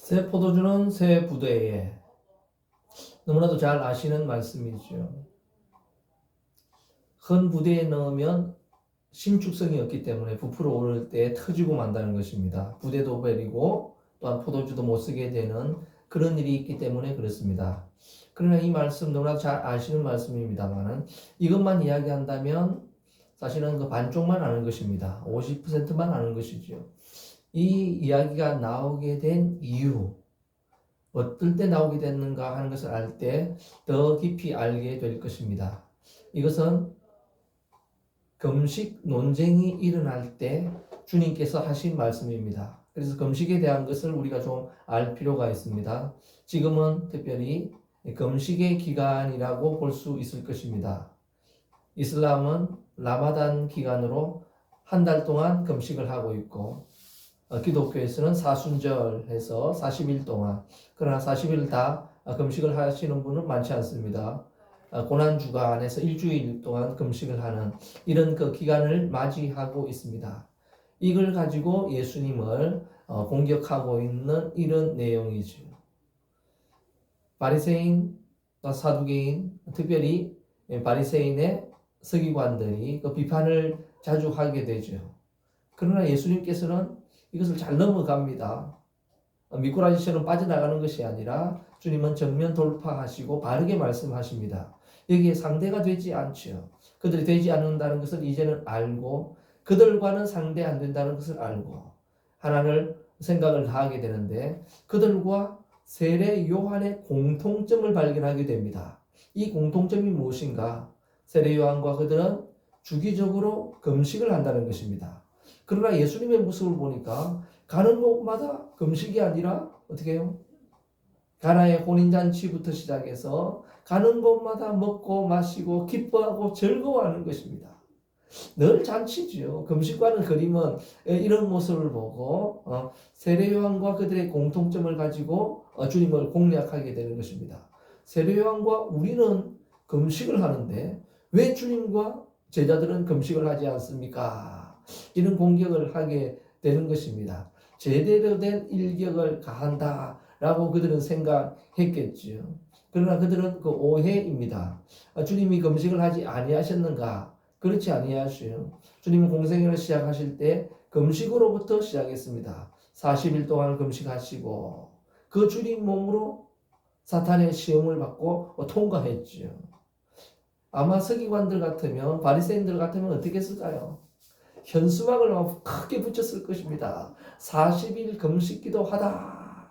새 포도주는 새 부대에. 너무나도 잘 아시는 말씀이죠. 헌 부대에 넣으면 신축성이 없기 때문에 부풀어 오를 때 터지고 만다는 것입니다. 부대도 버리고 또한 포도주도 못 쓰게 되는 그런 일이 있기 때문에 그렇습니다. 그러나 이 말씀 너무나도 잘 아시는 말씀입니다만은 이것만 이야기한다면 사실은 그 반쪽만 아는 것입니다. 50%만 아는 것이죠. 이 이야기가 나오게 된 이유, 어떨 때 나오게 됐는가 하는 것을 알 때 더 깊이 알게 될 것입니다. 이것은 금식 논쟁이 일어날 때 주님께서 하신 말씀입니다. 그래서 금식에 대한 것을 우리가 좀 알 필요가 있습니다. 지금은 특별히 금식의 기간이라고 볼 수 있을 것입니다. 이슬람은 라마단 기간으로 한 달 동안 금식을 하고 있고, 기독교에서는 사순절해서 40일 동안, 그러나 40일 다 금식을 하시는 분은 많지 않습니다. 고난주간에서 일주일 동안 금식을 하는 이런 그 기간을 맞이하고 있습니다. 이걸 가지고 예수님을 공격하고 있는 이런 내용이죠. 바리새인, 사두개인, 특별히 바리새인의 서기관들이 그 비판을 자주 하게 되죠. 그러나 예수님께서는 이것을 잘 넘어갑니다. 미꾸라지처럼 빠져나가는 것이 아니라 주님은 정면 돌파하시고 바르게 말씀하십니다. 여기에 상대가 되지 않죠. 그들이 되지 않는다는 것을 이제는 알고 그들과는 상대 안 된다는 것을 알고 하나를 생각을 하게 되는데 그들과 세례 요한의 공통점을 발견하게 됩니다. 이 공통점이 무엇인가? 세례 요한과 그들은 주기적으로 금식을 한다는 것입니다. 그러나 예수님의 모습을 보니까 가는 곳마다 금식이 아니라 어떻게 해요? 가나의 혼인잔치부터 시작해서 가는 곳마다 먹고 마시고 기뻐하고 즐거워하는 것입니다. 늘 잔치지요. 금식과는 그림은 이런 모습을 보고 세례요한과 그들의 공통점을 가지고 주님을 공략하게 되는 것입니다. 세례요한과 우리는 금식을 하는데 왜 주님과 제자들은 금식을 하지 않습니까? 이런 공격을 하게 되는 것입니다. 제대로 된 일격을 가한다라고 그들은 생각했겠지요. 그러나 그들은 그 오해입니다. 주님이 금식을 하지 아니하셨는가? 그렇지 아니하시요. 주님은 공생애를 시작하실 때 금식으로부터 시작했습니다. 40일 동안 금식하시고 그 주님 몸으로 사탄의 시험을 받고 통과했지요. 아마 서기관들 같으면 바리새인들 같으면 어떻게 했을까요? 현수막을 크게 붙였을 것입니다. 40일 금식기도 하다.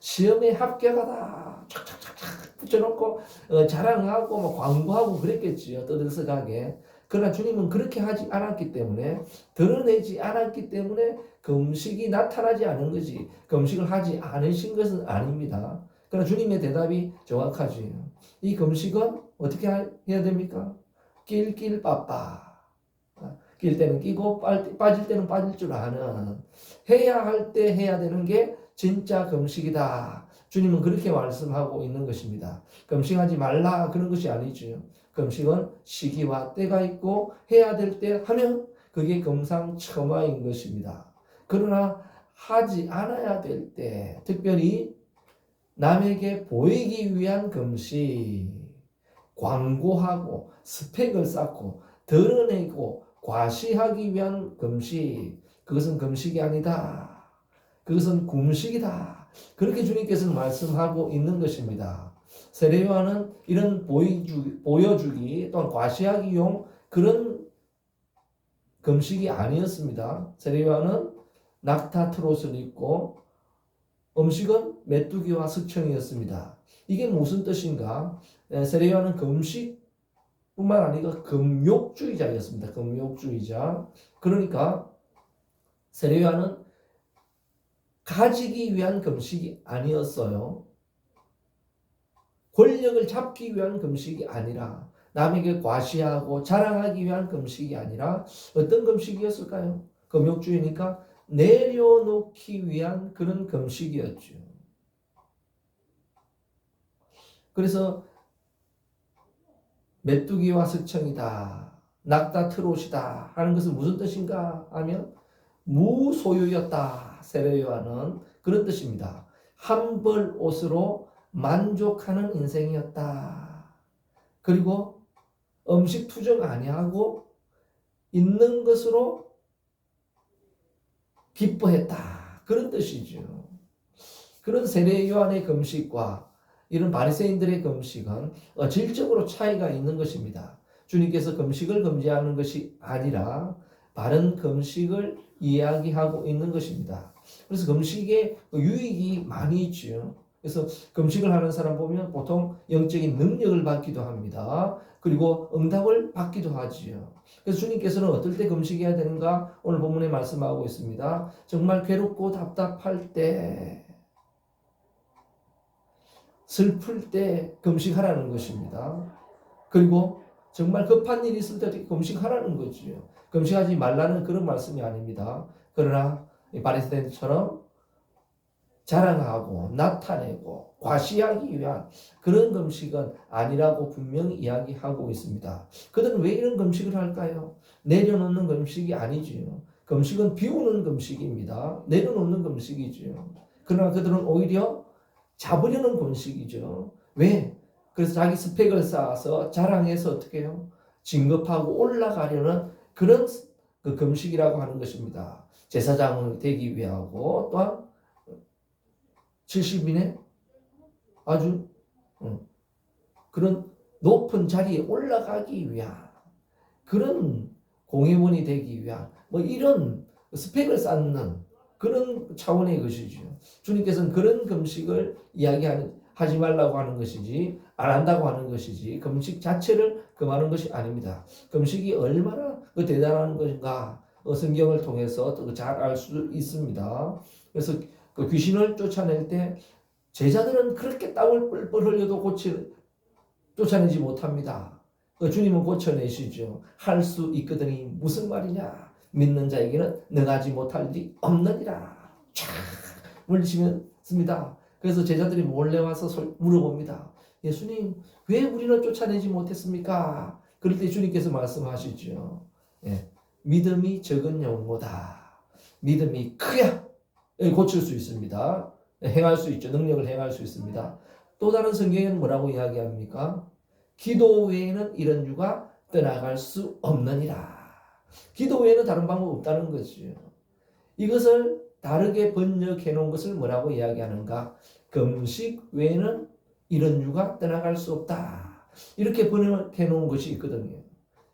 시험에 합격하다. 착착착착 붙여놓고 자랑하고 광고하고 그랬겠지요. 떠들썩하게. 그러나 주님은 그렇게 하지 않았기 때문에 드러내지 않았기 때문에 금식이 나타나지 않은 거지 금식을 하지 않으신 것은 아닙니다. 그러나 주님의 대답이 정확하지. 이 금식은 어떻게 해야 됩니까? 낄낄 빠빠. 낄 때는 끼고 빠질 때는 빠질 줄 아는 해야 할 때 해야 되는 게 진짜 금식이다. 주님은 그렇게 말씀하고 있는 것입니다. 금식하지 말라 그런 것이 아니죠. 금식은 시기와 때가 있고 해야 될 때 하면 그게 금상첨화인 것입니다. 그러나 하지 않아야 될 때 특별히 남에게 보이기 위한 금식, 광고하고 스펙을 쌓고 드러내고 과시하기 위한 금식, 그것은 금식이 아니다. 그것은 금식이다. 그렇게 주님께서는 말씀하고 있는 것입니다. 세례요한은 이런 보여주기 또는 과시하기용 그런 금식이 아니었습니다. 세례요한은 낙타 트롯을 입고 음식은 메뚜기와 숙청이었습니다. 이게 무슨 뜻인가? 세례요한은 금식 뿐만 아니라 금욕주의자였습니다. 금욕주의자. 그러니까 세례요한은 가지기 위한 금식이 아니었어요. 권력을 잡기 위한 금식이 아니라 남에게 과시하고 자랑하기 위한 금식이 아니라 어떤 금식이었을까요? 금욕주의니까 내려놓기 위한 그런 금식이었죠. 그래서 메뚜기와 석청이다, 낙타 트롯이다 하는 것은 무슨 뜻인가 하면 무소유였다. 세례요한은 그런 뜻입니다. 한 벌 옷으로 만족하는 인생이었다. 그리고 음식 투정 아니하고 있는 것으로 기뻐했다. 그런 뜻이죠. 그런 세례 요한의 금식과 이런 바리새인들의 금식은 질적으로 차이가 있는 것입니다. 주님께서 금식을 금지하는 것이 아니라 바른 금식을 이야기하고 있는 것입니다. 그래서 금식에 유익이 많이 있죠. 그래서 금식을 하는 사람 보면 보통 영적인 능력을 받기도 합니다. 그리고 응답을 받기도 하지요. 그래서 주님께서는 어떨 때 금식해야 되는가? 오늘 본문에 말씀하고 있습니다. 정말 괴롭고 답답할 때, 슬플 때 금식하라는 것입니다. 그리고 정말 급한 일이 있을 때 금식하라는 거지요. 금식하지 말라는 그런 말씀이 아닙니다. 그러나 바리새인처럼 자랑하고 나타내고 과시하기 위한 그런 금식은 아니라고 분명히 이야기하고 있습니다. 그들은 왜 이런 금식을 할까요? 내려놓는 금식이 아니지요. 금식은 비우는 금식입니다. 내려놓는 금식이지요. 그러나 그들은 오히려 잡으려는 금식이죠. 왜? 그래서 자기 스펙을 쌓아서 자랑해서 어떻게 해요? 진급하고 올라가려는 그런 그 금식이라고 하는 것입니다. 제사장을 되기 위하고 또한 70인의 아주 그런 높은 자리에 올라가기 위한 그런 공회원이 되기 위한 뭐 이런 스펙을 쌓는 그런 차원의 것이죠. 주님께서는 그런 금식을 하지 말라고 하는 것이지 안 한다고 하는 것이지 금식 자체를 금하는 것이 아닙니다. 금식이 얼마나 대단한 것인가 성경을 통해서 잘 알 수 있습니다. 그래서 그 귀신을 쫓아낼 때 제자들은 그렇게 땀을 뻘뻘 흘려도 쫓아내지 못합니다. 주님은 고쳐내시죠. 할 수 있거든이 무슨 말이냐? 믿는 자에게는 능하지 못할 일이 없느니라. 쫙 물리치면습니다. 그래서 제자들이 몰래 와서 물어봅니다. 예수님, 왜 우리는 쫓아내지 못했습니까? 그럴 때 주님께서 말씀하시죠. 믿음이 적은 영모다. 믿음이 크야 고칠 수 있습니다. 행할 수 있죠. 능력을 행할 수 있습니다. 또 다른 성경에는 뭐라고 이야기합니까? 기도 외에는 이런 유가 떠나갈 수 없느니라. 기도 외에는 다른 방법 없다는 거죠. 이것을 다르게 번역해 놓은 것을 뭐라고 이야기하는가? 금식 외에는 이런 유가 떠나갈 수 없다. 이렇게 번역해 놓은 것이 있거든요.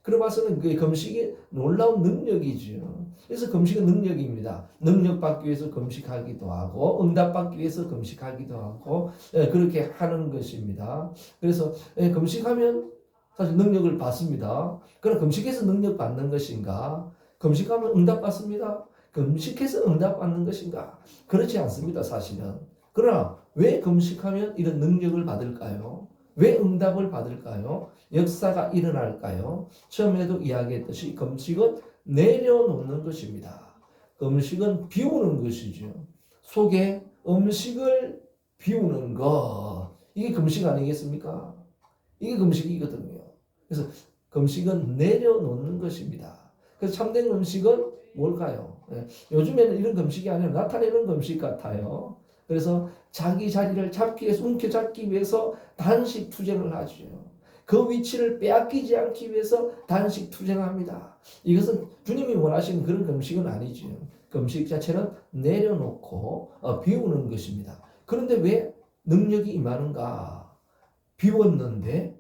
그래 봐서는 그 금식이 놀라운 능력이죠. 그래서 금식은 능력입니다. 능력 받기 위해서 금식하기도 하고 응답 받기 위해서 금식하기도 하고 그렇게 하는 것입니다. 그래서 금식하면 사실 능력을 받습니다. 그러나 금식해서 능력 받는 것인가? 금식하면 응답 받습니다. 금식해서 응답 받는 것인가? 그렇지 않습니다, 사실은. 그러나 왜 금식하면 이런 능력을 받을까요? 왜 응답을 받을까요? 역사가 일어날까요? 처음에도 이야기했듯이 금식은 내려놓는 것입니다. 금식은 비우는 것이죠. 속에 음식을 비우는 것. 이게 금식 아니겠습니까? 이게 금식이거든요. 그래서 금식은 내려놓는 것입니다. 그래서 참된 금식은 뭘까요? 요즘에는 이런 금식이 아니라 나타내는 금식 같아요. 그래서 자기 자리를 잡기 위해서 움켜잡기 위해서 단식 투쟁을 하죠. 그 위치를 빼앗기지 않기 위해서 단식 투쟁합니다. 이것은 주님이 원하시는 그런 금식은 아니죠. 금식 자체는 내려놓고 비우는 것입니다. 그런데 왜 능력이 임하는가? 비웠는데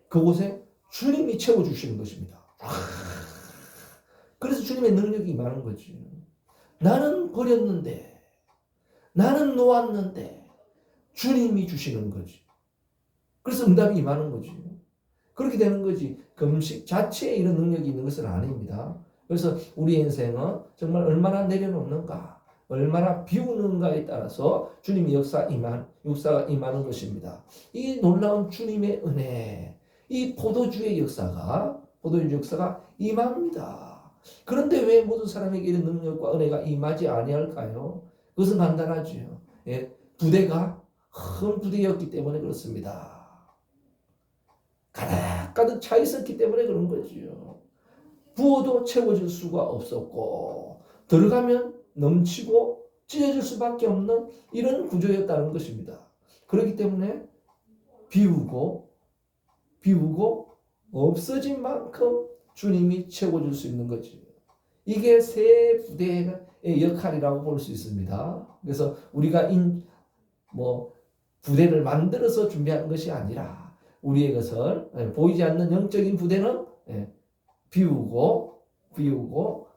그곳에 주님이 채워주시는 것입니다. 그래서 주님의 능력이 임하는 거죠. 나는 버렸는데 나는 놓았는데 주님이 주시는 거지. 그래서 응답이 임하는 거지. 그렇게 되는 거지. 금식 자체에 이런 능력이 있는 것은 아닙니다. 그래서 우리 인생은 정말 얼마나 내려놓는가, 얼마나 비우는가에 따라서 주님의 역사가 임하는 것입니다. 이 놀라운 주님의 은혜, 이 포도주의 역사가 임합니다. 그런데 왜 모든 사람에게 이런 능력과 은혜가 임하지 아니할까요? 그것은 간단하죠. 부대가 큰 부대였기 때문에 그렇습니다. 가득 차 있었기 때문에 그런 거지요. 부어도 채워질 수가 없었고 들어가면 넘치고 찢어질 수밖에 없는 이런 구조였다는 것입니다. 그렇기 때문에 비우고 없어진 만큼 주님이 채워줄 수 있는 거지. 이게 새 부대의 역할이라고 볼 수 있습니다. 그래서 우리가 부대를 만들어서 준비하는 것이 아니라 우리의 것을 보이지 않는 영적인 부대는 비우고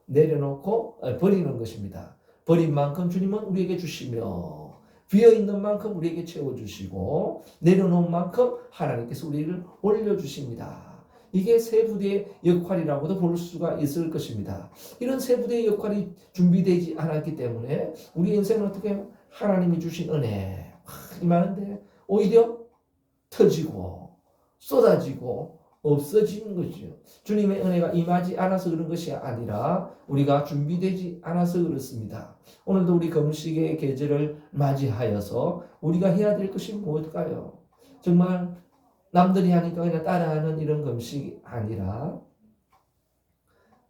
내려놓고 버리는 것입니다. 버린 만큼 주님은 우리에게 주시며 비어있는 만큼 우리에게 채워주시고 내려놓은 만큼 하나님께서 우리를 올려주십니다. 이게 새 부대의 역할이라고도 볼 수가 있을 것입니다. 이런 새 부대의 역할이 준비되지 않았기 때문에 우리 인생은 어떻게 해요? 하나님이 주신 은혜 많은데 오히려 터지고 쏟아지고 없어지는 거죠. 주님의 은혜가 임하지 않아서 그런 것이 아니라 우리가 준비되지 않아서 그렇습니다. 오늘도 우리 금식의 계절을 맞이하여서 우리가 해야 될 것이 무엇일까요? 정말 남들이 하니까 그냥 따라하는 이런 금식이 아니라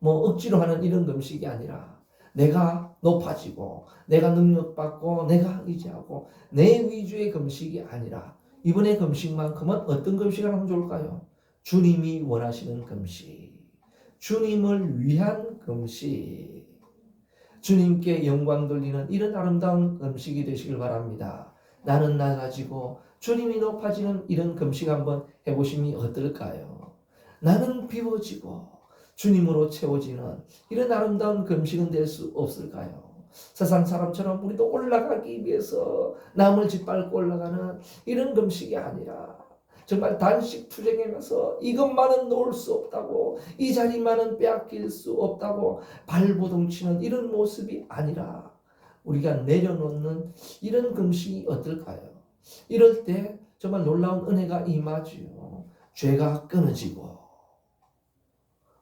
억지로 하는 이런 금식이 아니라 내가 높아지고 내가 능력받고 내가 의지하고 내 위주의 금식이 아니라 이번에 금식만큼은 어떤 금식을 하면 좋을까요? 주님이 원하시는 금식, 주님을 위한 금식, 주님께 영광 돌리는 이런 아름다운 금식이 되시길 바랍니다. 나는 낮아지고 주님이 높아지는 이런 금식 한번 해보시면 어떨까요? 나는 비워지고 주님으로 채워지는 이런 아름다운 금식은 될 수 없을까요? 세상 사람처럼 우리도 올라가기 위해서 남을 짓밟고 올라가는 이런 금식이 아니라 정말 단식 투쟁에 가서 이것만은 놓을 수 없다고 이 자리만은 빼앗길 수 없다고 발버둥치는 이런 모습이 아니라 우리가 내려놓는 이런 금식이 어떨까요? 이럴 때 정말 놀라운 은혜가 임하지요. 죄가 끊어지고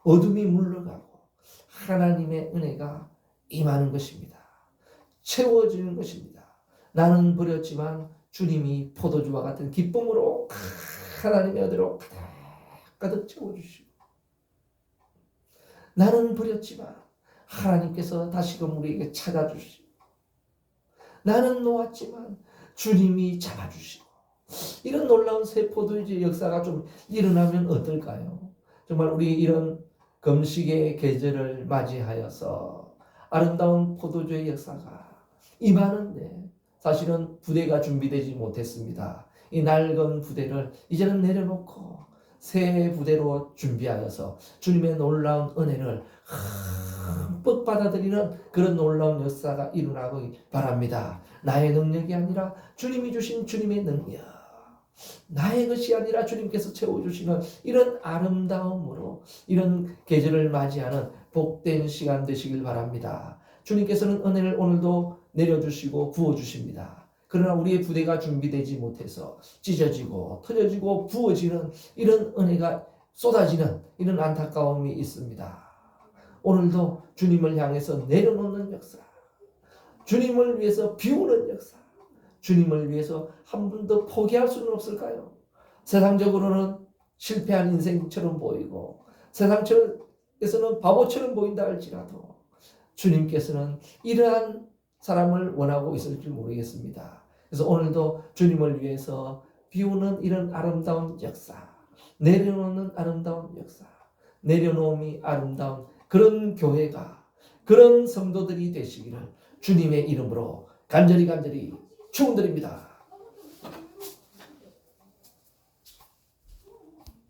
어둠이 물러가고 하나님의 은혜가 임하는 것입니다. 채워지는 것입니다. 나는 버렸지만 주님이 포도주와 같은 기쁨으로 하나님의 은혜로 가득 채워주시고 나는 버렸지만 하나님께서 다시금 우리에게 찾아주시고 나는 놓았지만 주님이 잡아주시고 이런 놀라운 새 포도주의 역사가 좀 일어나면 어떨까요? 정말 우리 이런 금식의 계절을 맞이하여서 아름다운 포도주의 역사가 임하는데 사실은 부대가 준비되지 못했습니다. 이 낡은 부대를 이제는 내려놓고 새 부대로 준비하여서 주님의 놀라운 은혜를 흠뻑 받아들이는 그런 놀라운 역사가 일어나기 바랍니다. 나의 능력이 아니라 주님이 주신 주님의 능력, 나의 것이 아니라 주님께서 채워주시는 이런 아름다움으로 이런 계절을 맞이하는 복된 시간 되시길 바랍니다. 주님께서는 은혜를 오늘도 내려주시고 부어주십니다. 그러나 우리의 부대가 준비되지 못해서 찢어지고 터져지고 부어지는 이런 은혜가 쏟아지는 이런 안타까움이 있습니다. 오늘도 주님을 향해서 내려놓는 역사, 주님을 위해서 비우는 역사, 주님을 위해서 한 번도 포기할 수는 없을까요? 세상적으로는 실패한 인생처럼 보이고 세상에서는 바보처럼 보인다 할지라도 주님께서는 이러한 사람을 원하고 있을지 모르겠습니다. 그래서 오늘도 주님을 위해서 비우는 이런 아름다운 역사, 내려놓는 아름다운 역사, 내려놓음이 아름다운 그런 교회가, 그런 성도들이 되시기를 주님의 이름으로 간절히 축원드립니다.